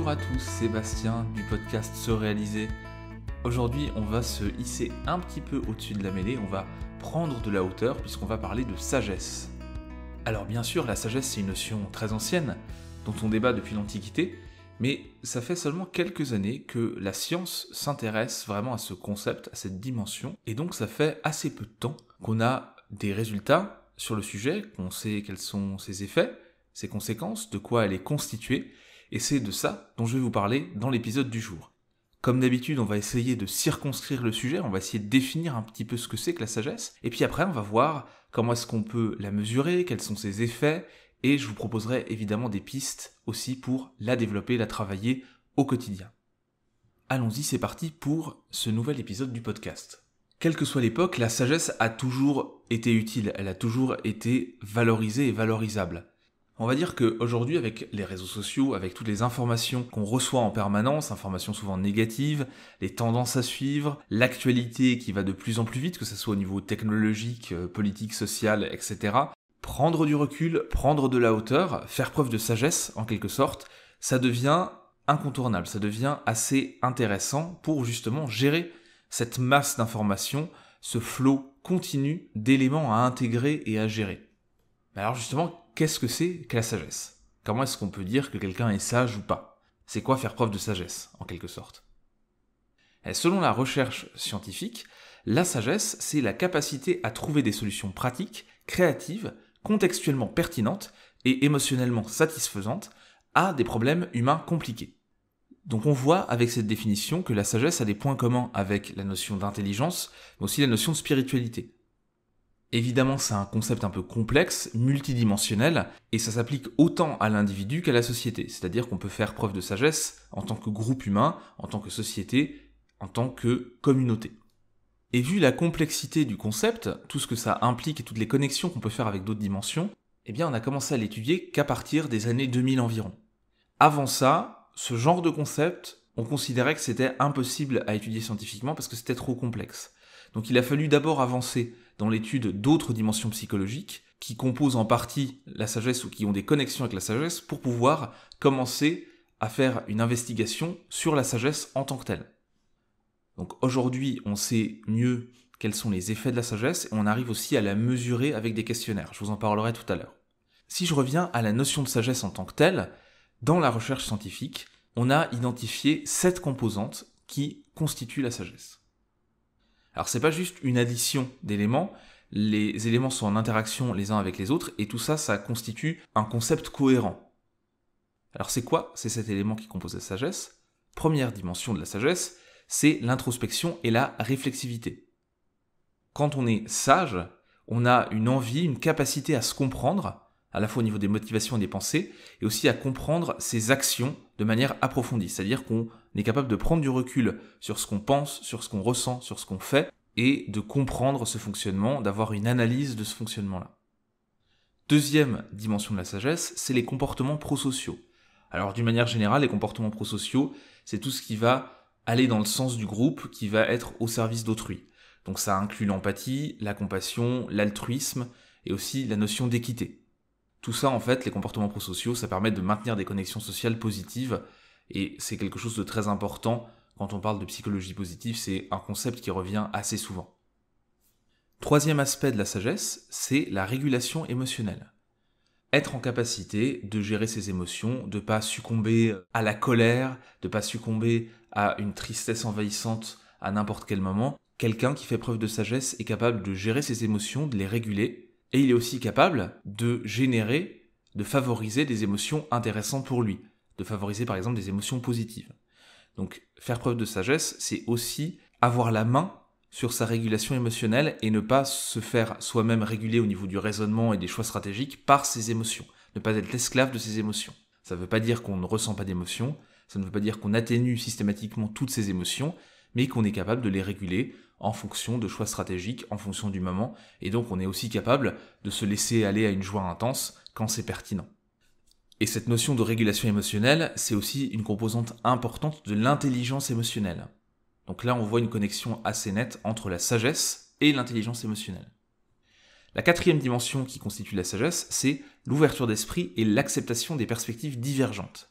Bonjour à tous, Sébastien du podcast Se Réaliser. Aujourd'hui, on va se hisser un petit peu au-dessus de la mêlée, on va prendre de la hauteur puisqu'on va parler de sagesse. Alors bien sûr, la sagesse c'est une notion très ancienne, dont on débat depuis l'Antiquité, mais ça fait seulement quelques années que la science s'intéresse vraiment à ce concept, à cette dimension, et donc ça fait assez peu de temps qu'on a des résultats sur le sujet, qu'on sait quels sont ses effets, ses conséquences, de quoi elle est constituée, et c'est de ça dont je vais vous parler dans l'épisode du jour. Comme d'habitude, on va essayer de circonscrire le sujet, on va essayer de définir un petit peu ce que c'est que la sagesse, et puis après on va voir comment est-ce qu'on peut la mesurer, quels sont ses effets, et je vous proposerai évidemment des pistes aussi pour la développer, la travailler au quotidien. Allons-y, c'est parti pour ce nouvel épisode du podcast. Quelle que soit l'époque, la sagesse a toujours été utile, elle a toujours été valorisée et valorisable. On va dire qu'aujourd'hui, avec les réseaux sociaux, avec toutes les informations qu'on reçoit en permanence, informations souvent négatives, les tendances à suivre, l'actualité qui va de plus en plus vite, que ce soit au niveau technologique, politique, social, etc., prendre du recul, prendre de la hauteur, faire preuve de sagesse, en quelque sorte, ça devient incontournable, ça devient assez intéressant pour justement gérer cette masse d'informations, ce flot continu d'éléments à intégrer et à gérer. Mais alors justement, qu'est-ce que c'est que la sagesse ? Comment est-ce qu'on peut dire que quelqu'un est sage ou pas ? C'est quoi faire preuve de sagesse, en quelque sorte ? Et selon la recherche scientifique, la sagesse, c'est la capacité à trouver des solutions pratiques, créatives, contextuellement pertinentes et émotionnellement satisfaisantes à des problèmes humains compliqués. Donc on voit avec cette définition que la sagesse a des points communs avec la notion d'intelligence, mais aussi la notion de spiritualité. Évidemment, c'est un concept un peu complexe, multidimensionnel, et ça s'applique autant à l'individu qu'à la société. C'est-à-dire qu'on peut faire preuve de sagesse en tant que groupe humain, en tant que société, en tant que communauté. Et vu la complexité du concept, tout ce que ça implique et toutes les connexions qu'on peut faire avec d'autres dimensions, eh bien on a commencé à l'étudier qu'à partir des années 2000 environ. Avant ça, ce genre de concept, on considérait que c'était impossible à étudier scientifiquement parce que c'était trop complexe. Donc il a fallu d'abord avancer dans l'étude d'autres dimensions psychologiques qui composent en partie la sagesse ou qui ont des connexions avec la sagesse pour pouvoir commencer à faire une investigation sur la sagesse en tant que telle. Donc aujourd'hui, on sait mieux quels sont les effets de la sagesse et on arrive aussi à la mesurer avec des questionnaires. Je vous en parlerai tout à l'heure. Si je reviens à la notion de sagesse en tant que telle, dans la recherche scientifique, on a identifié 7 composantes qui constituent la sagesse. Alors c'est pas juste une addition d'éléments, les éléments sont en interaction les uns avec les autres et tout ça, ça constitue un concept cohérent. Alors c'est quoi ces 7 éléments qui composent la sagesse ? Première dimension de la sagesse, c'est l'introspection et la réflexivité. Quand on est sage, on a une envie, une capacité à se comprendre, à la fois au niveau des motivations et des pensées, et aussi à comprendre ses actions de manière approfondie. C'est-à-dire qu'on est capable de prendre du recul sur ce qu'on pense, sur ce qu'on ressent, sur ce qu'on fait, et de comprendre ce fonctionnement, d'avoir une analyse de ce fonctionnement-là. Deuxième dimension de la sagesse, c'est les comportements prosociaux. Alors d'une manière générale, les comportements prosociaux, c'est tout ce qui va aller dans le sens du groupe, qui va être au service d'autrui. Donc ça inclut l'empathie, la compassion, l'altruisme, et aussi la notion d'équité. Tout ça, en fait, les comportements prosociaux, ça permet de maintenir des connexions sociales positives et c'est quelque chose de très important. Quand on parle de psychologie positive, c'est un concept qui revient assez souvent. Troisième aspect de la sagesse, c'est la régulation émotionnelle. Être en capacité de gérer ses émotions, de ne pas succomber à la colère, de ne pas succomber à une tristesse envahissante à n'importe quel moment. Quelqu'un qui fait preuve de sagesse est capable de gérer ses émotions, de les réguler. Et il est aussi capable de générer, de favoriser des émotions intéressantes pour lui, de favoriser par exemple des émotions positives. Donc faire preuve de sagesse, c'est aussi avoir la main sur sa régulation émotionnelle et ne pas se faire soi-même réguler au niveau du raisonnement et des choix stratégiques par ses émotions, ne pas être l'esclave de ses émotions. Ça ne veut pas dire qu'on ne ressent pas d'émotions, ça ne veut pas dire qu'on atténue systématiquement toutes ses émotions, mais qu'on est capable de les réguler en fonction de choix stratégiques, en fonction du moment, et donc on est aussi capable de se laisser aller à une joie intense quand c'est pertinent. Et cette notion de régulation émotionnelle, c'est aussi une composante importante de l'intelligence émotionnelle. Donc là, on voit une connexion assez nette entre la sagesse et l'intelligence émotionnelle. La quatrième dimension qui constitue la sagesse, c'est l'ouverture d'esprit et l'acceptation des perspectives divergentes.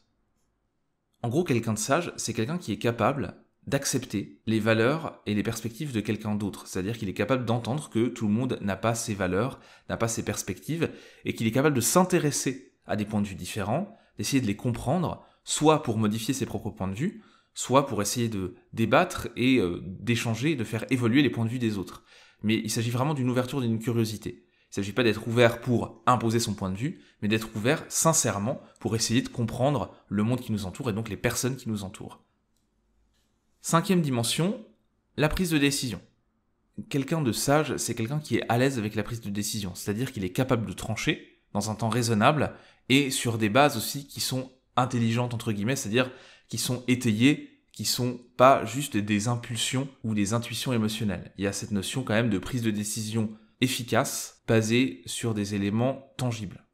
En gros, quelqu'un de sage, c'est quelqu'un qui est capable d'accepter les valeurs et les perspectives de quelqu'un d'autre. C'est-à-dire qu'il est capable d'entendre que tout le monde n'a pas ses valeurs, n'a pas ses perspectives, et qu'il est capable de s'intéresser à des points de vue différents, d'essayer de les comprendre, soit pour modifier ses propres points de vue, soit pour essayer de débattre et d'échanger, de faire évoluer les points de vue des autres. Mais il s'agit vraiment d'une ouverture, d'une curiosité. Il ne s'agit pas d'être ouvert pour imposer son point de vue, mais d'être ouvert sincèrement pour essayer de comprendre le monde qui nous entoure et donc les personnes qui nous entourent. 5e dimension, la prise de décision. Quelqu'un de sage, c'est quelqu'un qui est à l'aise avec la prise de décision, c'est-à-dire qu'il est capable de trancher dans un temps raisonnable et sur des bases aussi qui sont intelligentes entre guillemets, c'est-à-dire qui sont étayées, qui sont pas juste des impulsions ou des intuitions émotionnelles. Il y a cette notion quand même de prise de décision efficace, basée sur des éléments tangibles.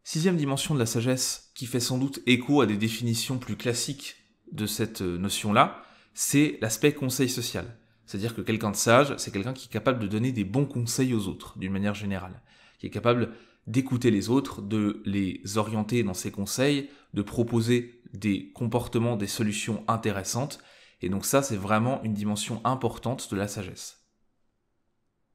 6e dimension de la sagesse, qui fait sans doute écho à des définitions plus classiques de cette notion-là, c'est l'aspect conseil social. C'est-à-dire que quelqu'un de sage, c'est quelqu'un qui est capable de donner des bons conseils aux autres, d'une manière générale, qui est capable d'écouter les autres, de les orienter dans ses conseils, de proposer des comportements, des solutions intéressantes, et donc ça, c'est vraiment une dimension importante de la sagesse.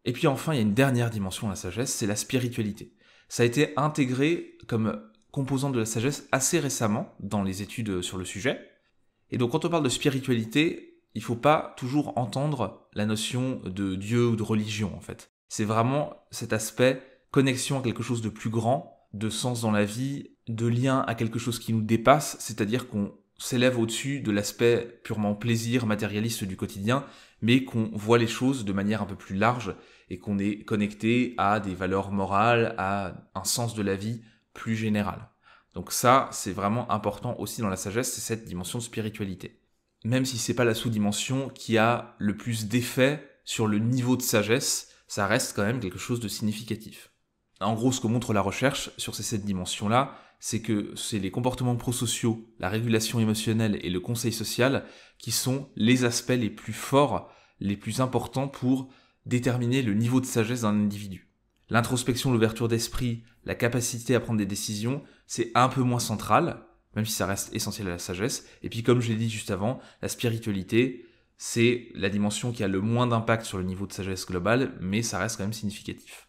Et puis enfin, il y a une dernière dimension de la sagesse, c'est la spiritualité. Ça a été intégré comme composante de la sagesse assez récemment dans les études sur le sujet. Et donc quand on parle de spiritualité, il ne faut pas toujours entendre la notion de Dieu ou de religion en fait. C'est vraiment cet aspect connexion à quelque chose de plus grand, de sens dans la vie, de lien à quelque chose qui nous dépasse, c'est-à-dire qu'on s'élève au-dessus de l'aspect purement plaisir, matérialiste du quotidien, mais qu'on voit les choses de manière un peu plus large et qu'on est connecté à des valeurs morales, à un sens de la vie plus général. Donc ça, c'est vraiment important aussi dans la sagesse, c'est cette dimension de spiritualité. Même si c'est pas la sous-dimension qui a le plus d'effet sur le niveau de sagesse, ça reste quand même quelque chose de significatif. En gros, ce que montre la recherche sur ces 7 dimensions-là, c'est que c'est les comportements prosociaux, la régulation émotionnelle et le conseil social qui sont les aspects les plus forts, les plus importants pour déterminer le niveau de sagesse d'un individu. L'introspection, l'ouverture d'esprit, la capacité à prendre des décisions, c'est un peu moins central, même si ça reste essentiel à la sagesse. Et puis comme je l'ai dit juste avant, la spiritualité, c'est la dimension qui a le moins d'impact sur le niveau de sagesse globale, mais ça reste quand même significatif.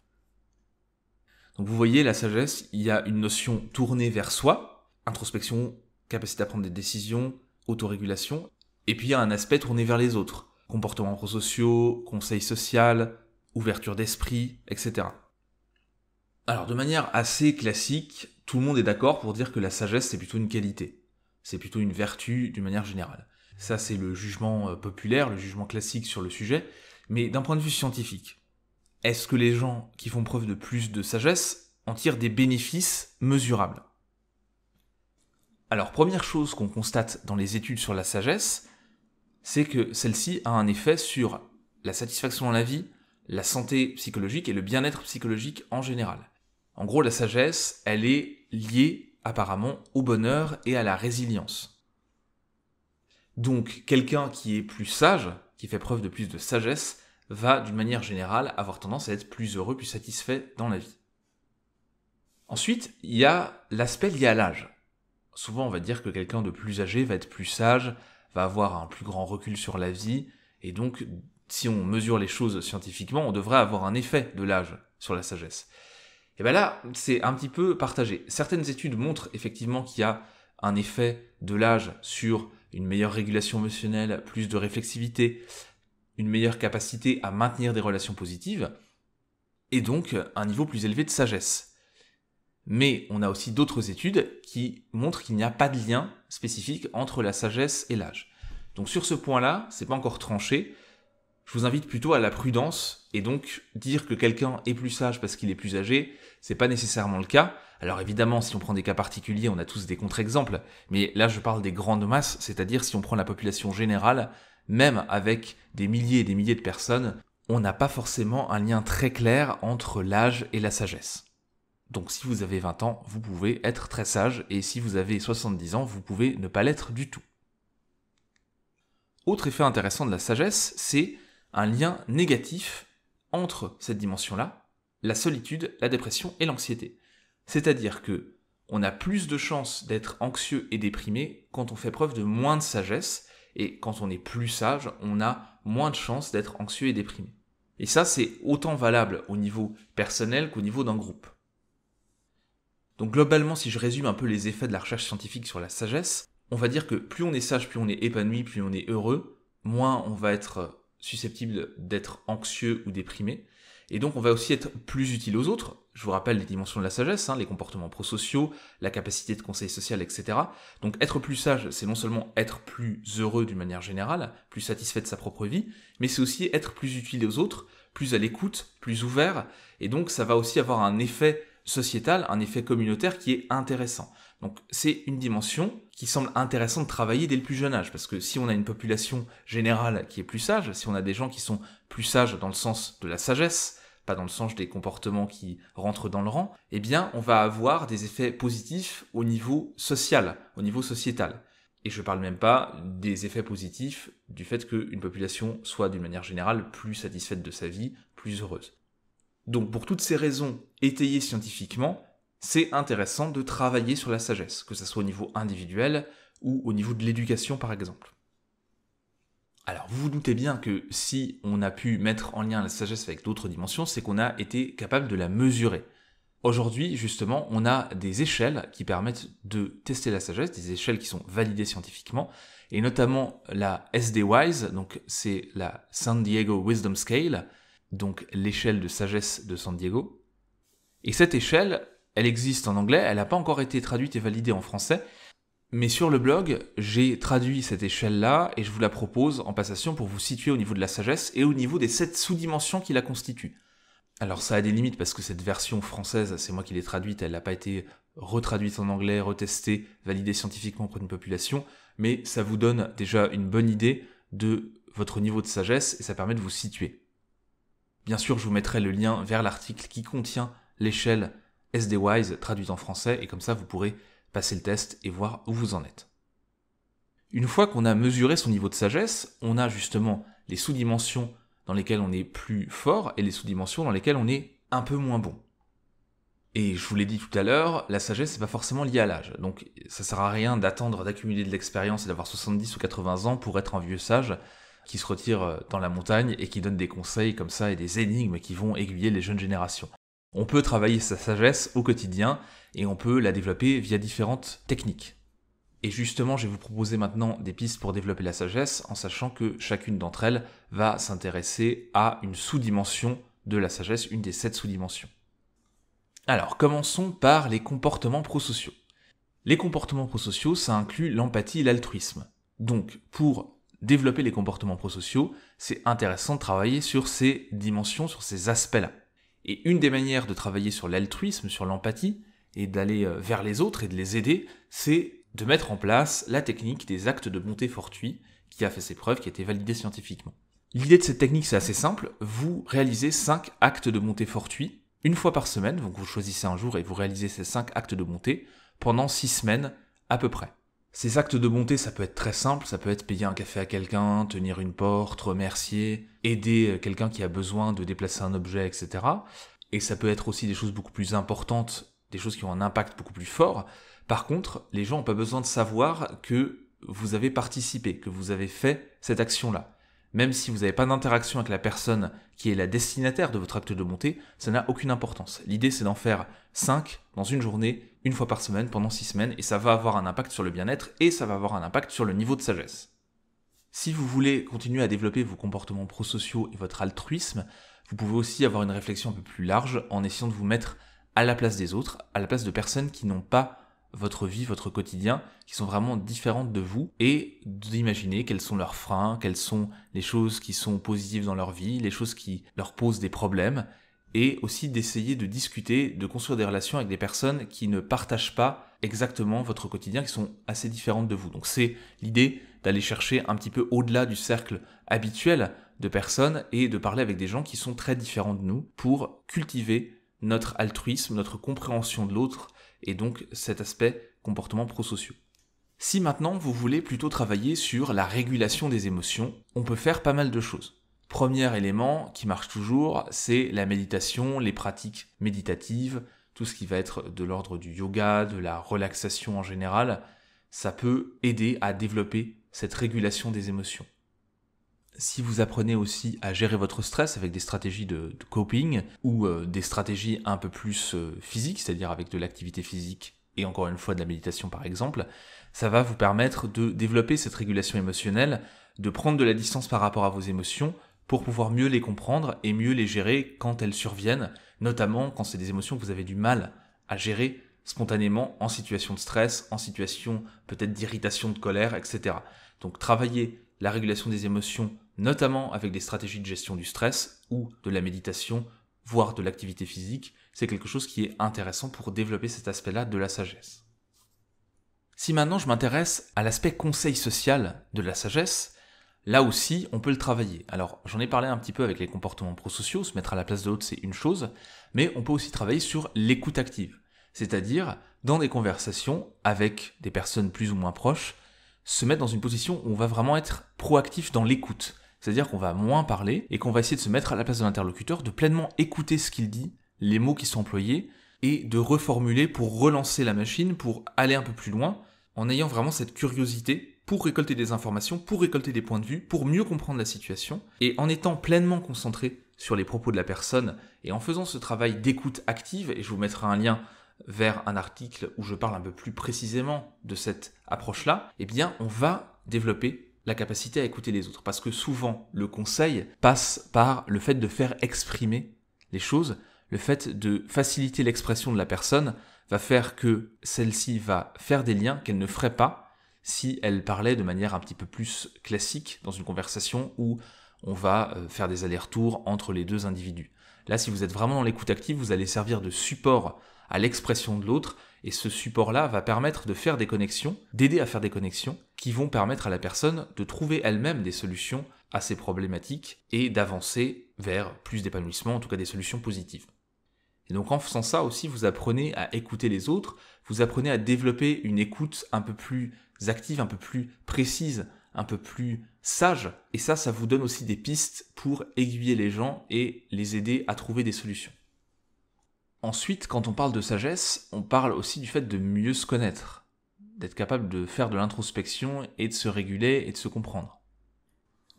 Donc vous voyez, la sagesse, il y a une notion tournée vers soi, introspection, capacité à prendre des décisions, autorégulation, et puis il y a un aspect tourné vers les autres, comportements prosociaux, conseil social, ouverture d'esprit, etc. Alors de manière assez classique, tout le monde est d'accord pour dire que la sagesse c'est plutôt une qualité, c'est plutôt une vertu d'une manière générale. Ça c'est le jugement populaire, le jugement classique sur le sujet, mais d'un point de vue scientifique, est-ce que les gens qui font preuve de plus de sagesse en tirent des bénéfices mesurables ? Alors première chose qu'on constate dans les études sur la sagesse, c'est que celle-ci a un effet sur la satisfaction dans la vie, la santé psychologique et le bien-être psychologique en général. En gros, la sagesse, elle est liée apparemment au bonheur et à la résilience. Donc, quelqu'un qui est plus sage, qui fait preuve de plus de sagesse, va d'une manière générale avoir tendance à être plus heureux, plus satisfait dans la vie. Ensuite, il y a l'aspect lié à l'âge. Souvent, on va dire que quelqu'un de plus âgé va être plus sage, va avoir un plus grand recul sur la vie, et donc, si on mesure les choses scientifiquement, on devrait avoir un effet de l'âge sur la sagesse. Et bien là, c'est un petit peu partagé. Certaines études montrent effectivement qu'il y a un effet de l'âge sur une meilleure régulation émotionnelle, plus de réflexivité, une meilleure capacité à maintenir des relations positives, et donc un niveau plus élevé de sagesse. Mais on a aussi d'autres études qui montrent qu'il n'y a pas de lien spécifique entre la sagesse et l'âge. Donc sur ce point-là, c'est pas encore tranché. Je vous invite plutôt à la prudence, et donc dire que quelqu'un est plus sage parce qu'il est plus âgé, c'est pas nécessairement le cas. Alors évidemment, si on prend des cas particuliers, on a tous des contre-exemples, mais là je parle des grandes masses, c'est-à-dire si on prend la population générale, même avec des milliers et des milliers de personnes, on n'a pas forcément un lien très clair entre l'âge et la sagesse. Donc si vous avez 20 ans, vous pouvez être très sage, et si vous avez 70 ans, vous pouvez ne pas l'être du tout. Autre effet intéressant de la sagesse, c'est un lien négatif entre cette dimension-là, la solitude, la dépression et l'anxiété. C'est-à-dire que on a plus de chances d'être anxieux et déprimé quand on fait preuve de moins de sagesse, et quand on est plus sage, on a moins de chances d'être anxieux et déprimé. Et ça, c'est autant valable au niveau personnel qu'au niveau d'un groupe. Donc globalement, si je résume un peu les effets de la recherche scientifique sur la sagesse, on va dire que plus on est sage, plus on est épanoui, plus on est heureux, moins on va être susceptible d'être anxieux ou déprimé. Et donc on va aussi être plus utile aux autres. Je vous rappelle les dimensions de la sagesse, les comportements prosociaux, la capacité de conseil social, etc. Donc être plus sage, c'est non seulement être plus heureux d'une manière générale, plus satisfait de sa propre vie, mais c'est aussi être plus utile aux autres, plus à l'écoute, plus ouvert, et donc ça va aussi avoir un effet sociétal, un effet communautaire qui est intéressant. Donc c'est une dimension qui semble intéressante de travailler dès le plus jeune âge, parce que si on a une population générale qui est plus sage, si on a des gens qui sont plus sages dans le sens de la sagesse, pas dans le sens des comportements qui rentrent dans le rang, eh bien on va avoir des effets positifs au niveau social, au niveau sociétal. Et je ne parle même pas des effets positifs du fait qu'une population soit d'une manière générale plus satisfaite de sa vie, plus heureuse. Donc pour toutes ces raisons étayées scientifiquement, c'est intéressant de travailler sur la sagesse, que ce soit au niveau individuel ou au niveau de l'éducation par exemple. Alors vous vous doutez bien que si on a pu mettre en lien la sagesse avec d'autres dimensions, c'est qu'on a été capable de la mesurer. Aujourd'hui, justement, on a des échelles qui permettent de tester la sagesse, des échelles qui sont validées scientifiquement, et notamment la SD-WISE, donc c'est la San Diego Wisdom Scale, donc l'échelle de sagesse de San Diego. Et cette échelle, elle existe en anglais, elle n'a pas encore été traduite et validée en français, mais sur le blog, j'ai traduit cette échelle-là et je vous la propose en passation pour vous situer au niveau de la sagesse et au niveau des 7 sous-dimensions qui la constituent. Alors ça a des limites parce que cette version française, c'est moi qui l'ai traduite, elle n'a pas été retraduite en anglais, retestée, validée scientifiquement auprès d'une population, mais ça vous donne déjà une bonne idée de votre niveau de sagesse et ça permet de vous situer. Bien sûr, je vous mettrai le lien vers l'article qui contient l'échelle SD-WISE traduite en français et comme ça vous pourrez passer le test et voir où vous en êtes. Une fois qu'on a mesuré son niveau de sagesse, on a justement les sous-dimensions dans lesquelles on est plus fort et les sous-dimensions dans lesquelles on est un peu moins bon. Et je vous l'ai dit tout à l'heure, la sagesse n'est pas forcément liée à l'âge. Donc ça sert à rien d'attendre d'accumuler de l'expérience et d'avoir 70 ou 80 ans pour être un vieux sage qui se retire dans la montagne et qui donne des conseils comme ça et des énigmes qui vont aiguiller les jeunes générations. On peut travailler sa sagesse au quotidien et on peut la développer via différentes techniques. Et justement, je vais vous proposer maintenant des pistes pour développer la sagesse en sachant que chacune d'entre elles va s'intéresser à une sous-dimension de la sagesse, une des 7 sous-dimensions. Alors, commençons par les comportements prosociaux. Les comportements prosociaux, ça inclut l'empathie et l'altruisme. Donc, pour développer les comportements prosociaux, c'est intéressant de travailler sur ces dimensions, sur ces aspects-là. Et une des manières de travailler sur l'altruisme, sur l'empathie, et d'aller vers les autres et de les aider, c'est de mettre en place la technique des actes de bonté fortuits, qui a fait ses preuves, qui a été validée scientifiquement. L'idée de cette technique, c'est assez simple. Vous réalisez 5 actes de bonté fortuits, une fois par semaine, donc vous choisissez un jour et vous réalisez ces 5 actes de bonté, pendant 6 semaines à peu près. Ces actes de bonté, ça peut être très simple, ça peut être payer un café à quelqu'un, tenir une porte, remercier, aider quelqu'un qui a besoin de déplacer un objet, etc. Et ça peut être aussi des choses beaucoup plus importantes, des choses qui ont un impact beaucoup plus fort. Par contre, les gens n'ont pas besoin de savoir que vous avez participé, que vous avez fait cette action-là. Même si vous n'avez pas d'interaction avec la personne qui est la destinataire de votre acte de bonté, ça n'a aucune importance. L'idée, c'est d'en faire 5 dans une journée, une fois par semaine, pendant 6 semaines, et ça va avoir un impact sur le bien-être et ça va avoir un impact sur le niveau de sagesse. Si vous voulez continuer à développer vos comportements prosociaux et votre altruisme, vous pouvez aussi avoir une réflexion un peu plus large en essayant de vous mettre à la place des autres, à la place de personnes qui n'ont pas votre vie, votre quotidien, qui sont vraiment différentes de vous, et d'imaginer quels sont leurs freins, quelles sont les choses qui sont positives dans leur vie, les choses qui leur posent des problèmes, et aussi d'essayer de discuter, de construire des relations avec des personnes qui ne partagent pas exactement votre quotidien, qui sont assez différentes de vous. Donc c'est l'idée d'aller chercher un petit peu au-delà du cercle habituel de personnes et de parler avec des gens qui sont très différents de nous pour cultiver notre altruisme, notre compréhension de l'autre, et donc cet aspect comportement prosociaux. Si maintenant vous voulez plutôt travailler sur la régulation des émotions, on peut faire pas mal de choses. Premier élément qui marche toujours, c'est la méditation, les pratiques méditatives, tout ce qui va être de l'ordre du yoga, de la relaxation en général, ça peut aider à développer cette régulation des émotions. Si vous apprenez aussi à gérer votre stress avec des stratégies de coping ou des stratégies un peu plus physiques, c'est-à-dire avec de l'activité physique et encore une fois de la méditation par exemple, ça va vous permettre de développer cette régulation émotionnelle, de prendre de la distance par rapport à vos émotions pour pouvoir mieux les comprendre et mieux les gérer quand elles surviennent, notamment quand c'est des émotions que vous avez du mal à gérer spontanément en situation de stress, en situation peut-être d'irritation, de colère, etc. Donc travailler la régulation des émotions, notamment avec des stratégies de gestion du stress ou de la méditation, voire de l'activité physique, c'est quelque chose qui est intéressant pour développer cet aspect-là de la sagesse. Si maintenant je m'intéresse à l'aspect conseil social de la sagesse, là aussi on peut le travailler. Alors j'en ai parlé un petit peu avec les comportements prosociaux, se mettre à la place de l'autre c'est une chose, mais on peut aussi travailler sur l'écoute active, c'est-à-dire dans des conversations avec des personnes plus ou moins proches, se mettre dans une position où on va vraiment être proactif dans l'écoute. C'est-à-dire qu'on va moins parler et qu'on va essayer de se mettre à la place de l'interlocuteur, de pleinement écouter ce qu'il dit, les mots qui sont employés, et de reformuler pour relancer la machine, pour aller un peu plus loin, en ayant vraiment cette curiosité pour récolter des informations, pour récolter des points de vue, pour mieux comprendre la situation, et en étant pleinement concentré sur les propos de la personne, et en faisant ce travail d'écoute active, et je vous mettrai un lien vers un article où je parle un peu plus précisément de cette approche-là, eh bien on va développer la capacité à écouter les autres. Parce que souvent, le conseil passe par le fait de faire exprimer les choses, le fait de faciliter l'expression de la personne va faire que celle-ci va faire des liens qu'elle ne ferait pas si elle parlait de manière un petit peu plus classique dans une conversation où on va faire des allers-retours entre les deux individus. Là, si vous êtes vraiment dans l'écoute active, vous allez servir de support à l'expression de l'autre, et ce support-là va permettre de faire des connexions, d'aider à faire des connexions, qui vont permettre à la personne de trouver elle-même des solutions à ses problématiques, et d'avancer vers plus d'épanouissement, en tout cas des solutions positives. Et donc en faisant ça aussi, vous apprenez à écouter les autres, vous apprenez à développer une écoute un peu plus active, un peu plus précise, un peu plus sage, et ça vous donne aussi des pistes pour aiguiller les gens et les aider à trouver des solutions. Ensuite, quand on parle de sagesse, on parle aussi du fait de mieux se connaître, d'être capable de faire de l'introspection et de se réguler et de se comprendre.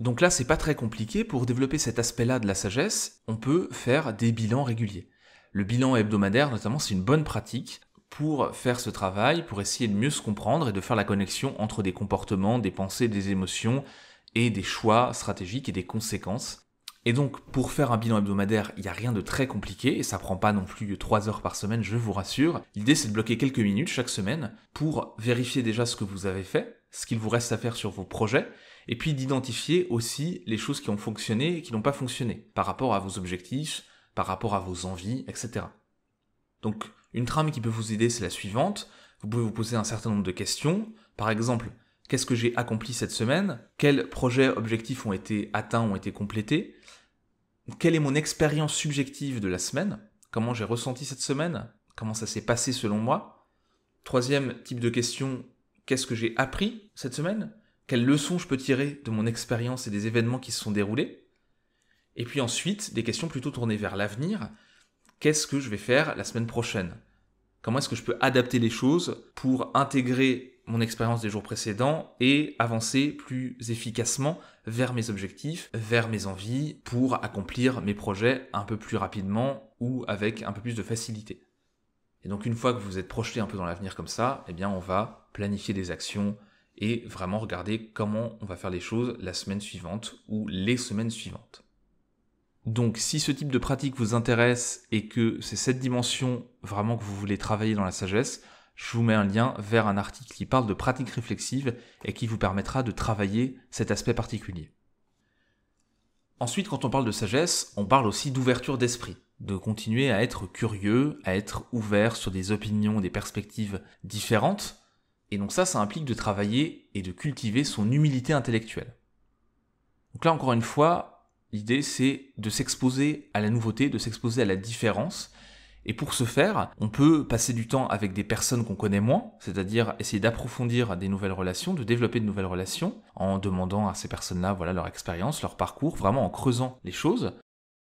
Donc là, c'est pas très compliqué. Pour développer cet aspect-là de la sagesse, on peut faire des bilans réguliers. Le bilan hebdomadaire, notamment, c'est une bonne pratique pour faire ce travail, pour essayer de mieux se comprendre et de faire la connexion entre des comportements, des pensées, des émotions et des choix stratégiques et des conséquences. Et donc, pour faire un bilan hebdomadaire, il n'y a rien de très compliqué, et ça prend pas non plus 3 heures par semaine, je vous rassure. L'idée, c'est de bloquer quelques minutes chaque semaine pour vérifier déjà ce que vous avez fait, ce qu'il vous reste à faire sur vos projets, et puis d'identifier aussi les choses qui ont fonctionné et qui n'ont pas fonctionné, par rapport à vos objectifs, par rapport à vos envies, etc. Donc, une trame qui peut vous aider, c'est la suivante. Vous pouvez vous poser un certain nombre de questions. Par exemple, qu'est-ce que j'ai accompli cette semaine? Quels projets, objectifs ont été atteints, ont été complétés? Quelle est mon expérience subjective de la semaine? Comment j'ai ressenti cette semaine? Comment ça s'est passé selon moi? Troisième type de question, qu'est-ce que j'ai appris cette semaine? Quelles leçons je peux tirer de mon expérience et des événements qui se sont déroulés? Et puis ensuite, des questions plutôt tournées vers l'avenir. Qu'est-ce que je vais faire la semaine prochaine? Comment est-ce que je peux adapter les choses pour intégrer mon expérience des jours précédents et avancer plus efficacement vers mes objectifs, vers mes envies, pour accomplir mes projets un peu plus rapidement ou avec un peu plus de facilité. Et donc une fois que vous êtes projeté un peu dans l'avenir comme ça, eh bien on va planifier des actions et vraiment regarder comment on va faire les choses la semaine suivante ou les semaines suivantes. Donc si ce type de pratique vous intéresse et que c'est cette dimension vraiment que vous voulez travailler dans la sagesse, je vous mets un lien vers un article qui parle de pratique réflexive et qui vous permettra de travailler cet aspect particulier. Ensuite, quand on parle de sagesse, on parle aussi d'ouverture d'esprit, de continuer à être curieux, à être ouvert sur des opinions, des perspectives différentes. Et donc ça implique de travailler et de cultiver son humilité intellectuelle. Donc là, encore une fois, l'idée c'est de s'exposer à la nouveauté, de s'exposer à la différence. Et pour ce faire, on peut passer du temps avec des personnes qu'on connaît moins, c'est-à-dire essayer d'approfondir des nouvelles relations, de développer de nouvelles relations, en demandant à ces personnes-là leur expérience, leur parcours, vraiment en creusant les choses.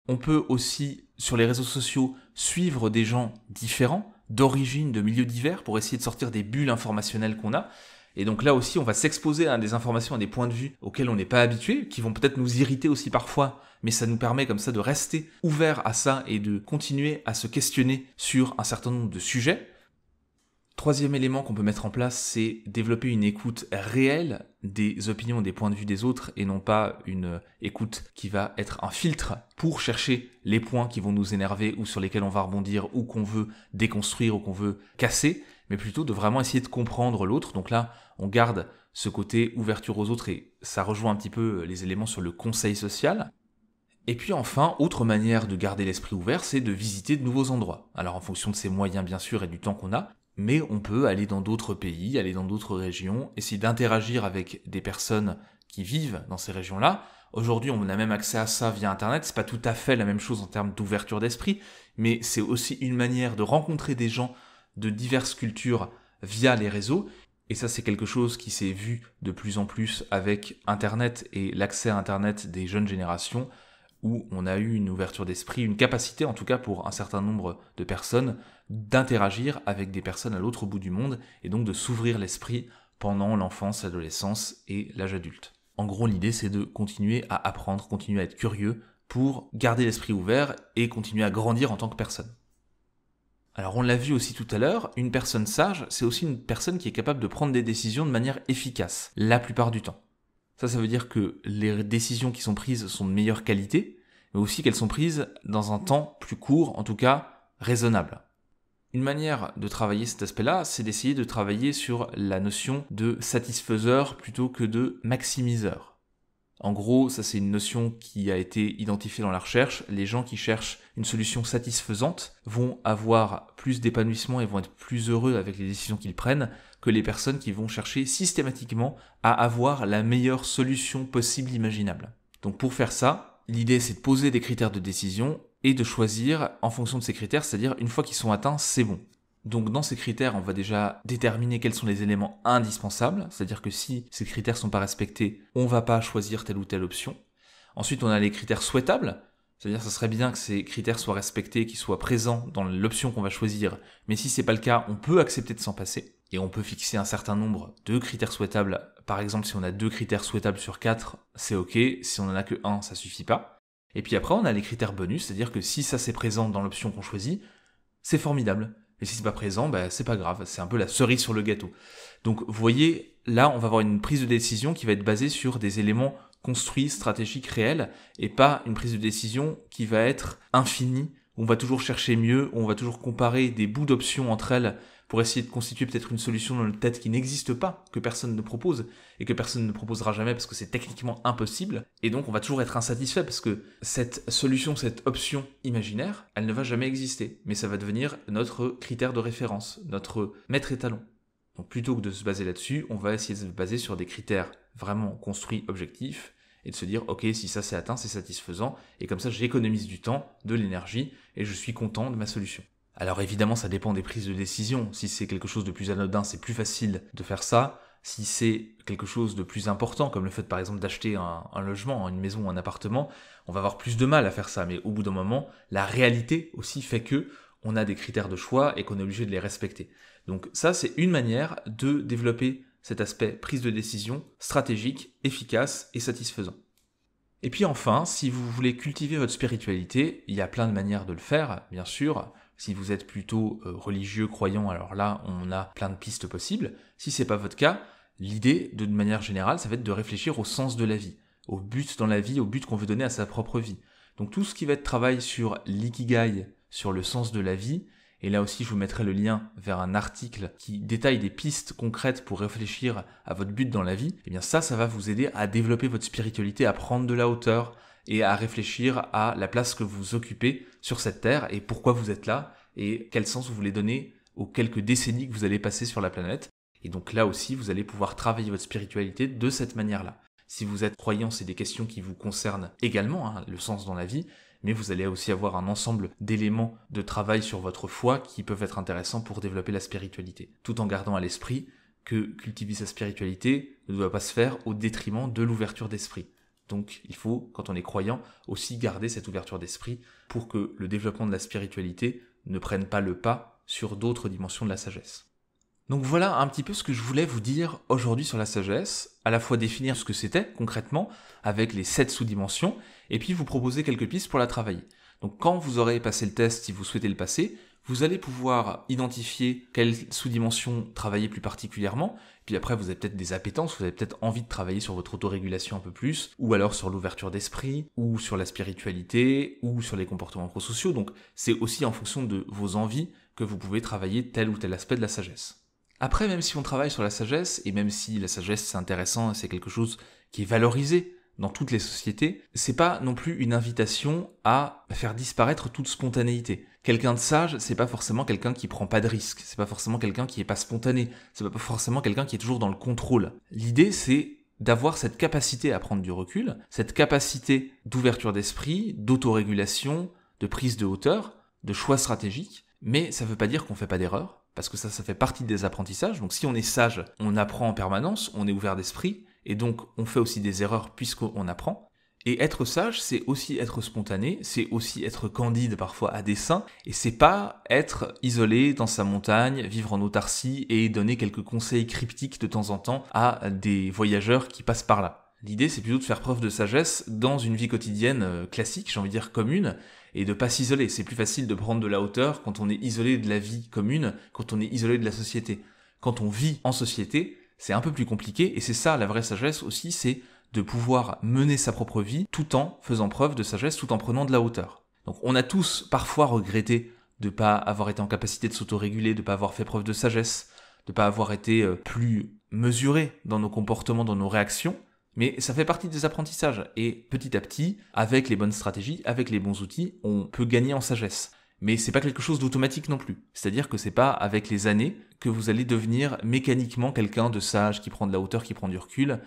On peut aussi, sur les réseaux sociaux, suivre des gens différents, d'origine, de milieux divers, pour essayer de sortir des bulles informationnelles qu'on a. Et donc là aussi, on va s'exposer à des informations, à des points de vue auxquels on n'est pas habitué, qui vont peut-être nous irriter aussi parfois, mais ça nous permet comme ça de rester ouvert à ça et de continuer à se questionner sur un certain nombre de sujets. Troisième élément qu'on peut mettre en place, c'est développer une écoute réelle des opinions et des points de vue des autres et non pas une écoute qui va être un filtre pour chercher les points qui vont nous énerver ou sur lesquels on va rebondir ou qu'on veut déconstruire ou qu'on veut casser, mais plutôt de vraiment essayer de comprendre l'autre. Donc là, on garde ce côté ouverture aux autres et ça rejoint un petit peu les éléments sur le conseil social. Et puis enfin, autre manière de garder l'esprit ouvert, c'est de visiter de nouveaux endroits. Alors en fonction de ses moyens bien sûr et du temps qu'on a, mais on peut aller dans d'autres pays, aller dans d'autres régions, essayer d'interagir avec des personnes qui vivent dans ces régions-là. Aujourd'hui, on a même accès à ça via Internet. C'est pas tout à fait la même chose en termes d'ouverture d'esprit, mais c'est aussi une manière de rencontrer des gens de diverses cultures via les réseaux. Et ça, c'est quelque chose qui s'est vu de plus en plus avec Internet et l'accès à Internet des jeunes générations, où on a eu une ouverture d'esprit, une capacité en tout cas pour un certain nombre de personnes d'interagir avec des personnes à l'autre bout du monde et donc de s'ouvrir l'esprit pendant l'enfance, l'adolescence et l'âge adulte. En gros, l'idée c'est de continuer à apprendre, continuer à être curieux pour garder l'esprit ouvert et continuer à grandir en tant que personne. Alors on l'a vu aussi tout à l'heure, une personne sage, c'est aussi une personne qui est capable de prendre des décisions de manière efficace, la plupart du temps. Ça veut dire que les décisions qui sont prises sont de meilleure qualité, mais aussi qu'elles sont prises dans un temps plus court, en tout cas raisonnable. Une manière de travailler cet aspect-là, c'est d'essayer de travailler sur la notion de satisfaiseur plutôt que de maximiseur. En gros, ça c'est une notion qui a été identifiée dans la recherche. Les gens qui cherchent une solution satisfaisante vont avoir plus d'épanouissement et vont être plus heureux avec les décisions qu'ils prennent que les personnes qui vont chercher systématiquement à avoir la meilleure solution possible imaginable. Donc pour faire ça, l'idée c'est de poser des critères de décision et de choisir en fonction de ces critères, c'est-à-dire une fois qu'ils sont atteints, c'est bon. Donc dans ces critères, on va déjà déterminer quels sont les éléments indispensables, c'est-à-dire que si ces critères sont pas respectés, on va pas choisir telle ou telle option. Ensuite, on a les critères souhaitables, c'est-à-dire que ça serait bien que ces critères soient respectés, qu'ils soient présents dans l'option qu'on va choisir, mais si c'est pas le cas, on peut accepter de s'en passer. Et on peut fixer un certain nombre de critères souhaitables. Par exemple, si on a 2 critères souhaitables sur 4, c'est ok. Si on en a que 1, ça suffit pas. Et puis après, on a les critères bonus, c'est-à-dire que si ça c'est présent dans l'option qu'on choisit, c'est formidable. Et si c'est pas présent, c'est pas grave. C'est un peu la cerise sur le gâteau. Donc, vous voyez, là, on va avoir une prise de décision qui va être basée sur des éléments construits, stratégiques, réels, et pas une prise de décision qui va être infinie, où on va toujours chercher mieux, où on va toujours comparer des bouts d'options entre elles pour essayer de constituer peut-être une solution dans notre tête qui n'existe pas, que personne ne propose, et que personne ne proposera jamais parce que c'est techniquement impossible, et donc on va toujours être insatisfait parce que cette solution, cette option imaginaire, elle ne va jamais exister, mais ça va devenir notre critère de référence, notre maître étalon. Donc plutôt que de se baser là-dessus, on va essayer de se baser sur des critères vraiment construits, objectifs, et de se dire, ok, si ça c'est atteint, c'est satisfaisant, et comme ça j'économise du temps, de l'énergie, et je suis content de ma solution. Alors évidemment, ça dépend des prises de décision. Si c'est quelque chose de plus anodin, c'est plus facile de faire ça. Si c'est quelque chose de plus important, comme le fait par exemple d'acheter un logement, une maison ou un appartement, on va avoir plus de mal à faire ça. Mais au bout d'un moment, la réalité aussi fait que on a des critères de choix et qu'on est obligé de les respecter. Donc ça, c'est une manière de développer cet aspect prise de décision stratégique, efficace et satisfaisant. Et puis enfin, si vous voulez cultiver votre spiritualité, il y a plein de manières de le faire, bien sûr. Si vous êtes plutôt religieux, croyant, alors là, on a plein de pistes possibles. Si c'est pas votre cas, l'idée, de manière générale, ça va être de réfléchir au sens de la vie, au but dans la vie, au but qu'on veut donner à sa propre vie. Donc tout ce qui va être travail sur l'ikigai, sur le sens de la vie, et là aussi je vous mettrai le lien vers un article qui détaille des pistes concrètes pour réfléchir à votre but dans la vie, et bien ça va vous aider à développer votre spiritualité, à prendre de la hauteur, et à réfléchir à la place que vous occupez sur cette terre et pourquoi vous êtes là et quel sens vous voulez donner aux quelques décennies que vous allez passer sur la planète. Et donc là aussi, vous allez pouvoir travailler votre spiritualité de cette manière-là. Si vous êtes croyant, c'est des questions qui vous concernent également, le sens dans la vie, mais vous allez aussi avoir un ensemble d'éléments de travail sur votre foi qui peuvent être intéressants pour développer la spiritualité, tout en gardant à l'esprit que cultiver sa spiritualité ne doit pas se faire au détriment de l'ouverture d'esprit. Donc il faut, quand on est croyant, aussi garder cette ouverture d'esprit pour que le développement de la spiritualité ne prenne pas le pas sur d'autres dimensions de la sagesse. Donc voilà un petit peu ce que je voulais vous dire aujourd'hui sur la sagesse, à la fois définir ce que c'était concrètement avec les 7 sous-dimensions, et puis vous proposer quelques pistes pour la travailler. Donc quand vous aurez passé le test, si vous souhaitez le passer, vous allez pouvoir identifier quelle sous-dimension travailler plus particulièrement, puis après vous avez peut-être des appétences, vous avez peut-être envie de travailler sur votre autorégulation un peu plus, ou alors sur l'ouverture d'esprit, ou sur la spiritualité, ou sur les comportements prosociaux, donc c'est aussi en fonction de vos envies que vous pouvez travailler tel ou tel aspect de la sagesse. Après, même si on travaille sur la sagesse, et même si la sagesse c'est intéressant et c'est quelque chose qui est valorisé dans toutes les sociétés, c'est pas non plus une invitation à faire disparaître toute spontanéité. Quelqu'un de sage, c'est pas forcément quelqu'un qui prend pas de risques, c'est pas forcément quelqu'un qui est pas spontané, c'est pas forcément quelqu'un qui est toujours dans le contrôle. L'idée, c'est d'avoir cette capacité à prendre du recul, cette capacité d'ouverture d'esprit, d'autorégulation, de prise de hauteur, de choix stratégiques, mais ça veut pas dire qu'on fait pas d'erreurs, parce que ça fait partie des apprentissages. Donc si on est sage, on apprend en permanence, on est ouvert d'esprit, et donc on fait aussi des erreurs puisqu'on apprend. Et être sage, c'est aussi être spontané, c'est aussi être candide parfois à dessein, et c'est pas être isolé dans sa montagne, vivre en autarcie et donner quelques conseils cryptiques de temps en temps à des voyageurs qui passent par là. L'idée, c'est plutôt de faire preuve de sagesse dans une vie quotidienne classique, j'ai envie de dire commune, et de pas s'isoler. C'est plus facile de prendre de la hauteur quand on est isolé de la vie commune, quand on est isolé de la société. Quand on vit en société, c'est un peu plus compliqué, et c'est ça la vraie sagesse aussi, c'est de pouvoir mener sa propre vie tout en faisant preuve de sagesse, tout en prenant de la hauteur. Donc on a tous parfois regretté de pas avoir été en capacité de s'autoréguler, de pas avoir fait preuve de sagesse, de pas avoir été plus mesuré dans nos comportements, dans nos réactions, mais ça fait partie des apprentissages, et petit à petit, avec les bonnes stratégies, avec les bons outils, on peut gagner en sagesse. Mais c'est pas quelque chose d'automatique non plus. C'est-à-dire que c'est pas avec les années que vous allez devenir mécaniquement quelqu'un de sage, qui prend de la hauteur, qui prend du recul.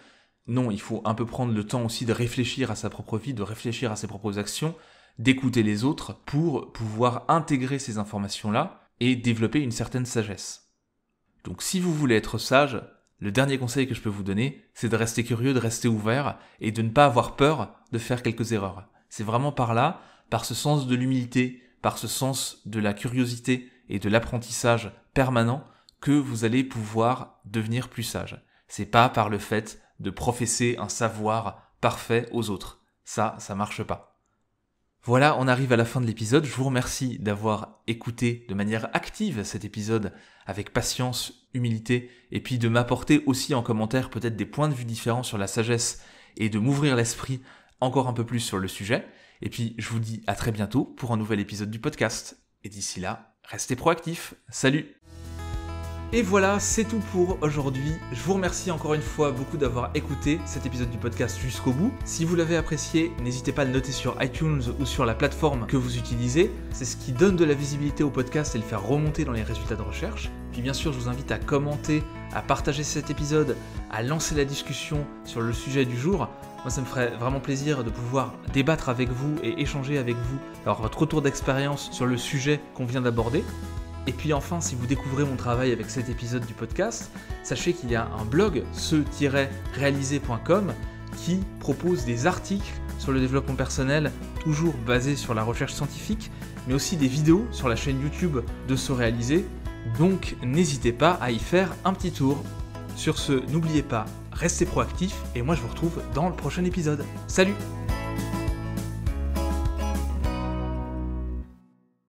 Non, il faut un peu prendre le temps aussi de réfléchir à sa propre vie, de réfléchir à ses propres actions, d'écouter les autres pour pouvoir intégrer ces informations-là et développer une certaine sagesse. Donc si vous voulez être sage, le dernier conseil que je peux vous donner, c'est de rester curieux, de rester ouvert et de ne pas avoir peur de faire quelques erreurs. C'est vraiment par là, par ce sens de l'humilité, par ce sens de la curiosité et de l'apprentissage permanent que vous allez pouvoir devenir plus sage. C'est pas par le fait de professer un savoir parfait aux autres. Ça marche pas. Voilà, on arrive à la fin de l'épisode. Je vous remercie d'avoir écouté de manière active cet épisode avec patience, humilité, et puis de m'apporter aussi en commentaire peut-être des points de vue différents sur la sagesse et de m'ouvrir l'esprit encore un peu plus sur le sujet. Et puis, je vous dis à très bientôt pour un nouvel épisode du podcast. Et d'ici là, restez proactifs. Salut! Et voilà, c'est tout pour aujourd'hui. Je vous remercie encore une fois beaucoup d'avoir écouté cet épisode du podcast jusqu'au bout. Si vous l'avez apprécié, n'hésitez pas à le noter sur iTunes ou sur la plateforme que vous utilisez. C'est ce qui donne de la visibilité au podcast et le faire remonter dans les résultats de recherche. Puis bien sûr, je vous invite à commenter, à partager cet épisode, à lancer la discussion sur le sujet du jour. Moi, ça me ferait vraiment plaisir de pouvoir débattre avec vous et échanger avec vous, avoir votre retour d'expérience sur le sujet qu'on vient d'aborder. Et puis enfin, si vous découvrez mon travail avec cet épisode du podcast, sachez qu'il y a un blog, ce-réaliser.com, qui propose des articles sur le développement personnel, toujours basés sur la recherche scientifique, mais aussi des vidéos sur la chaîne YouTube de Se Réaliser. Donc n'hésitez pas à y faire un petit tour. Sur ce, n'oubliez pas, restez proactifs, et moi je vous retrouve dans le prochain épisode. Salut!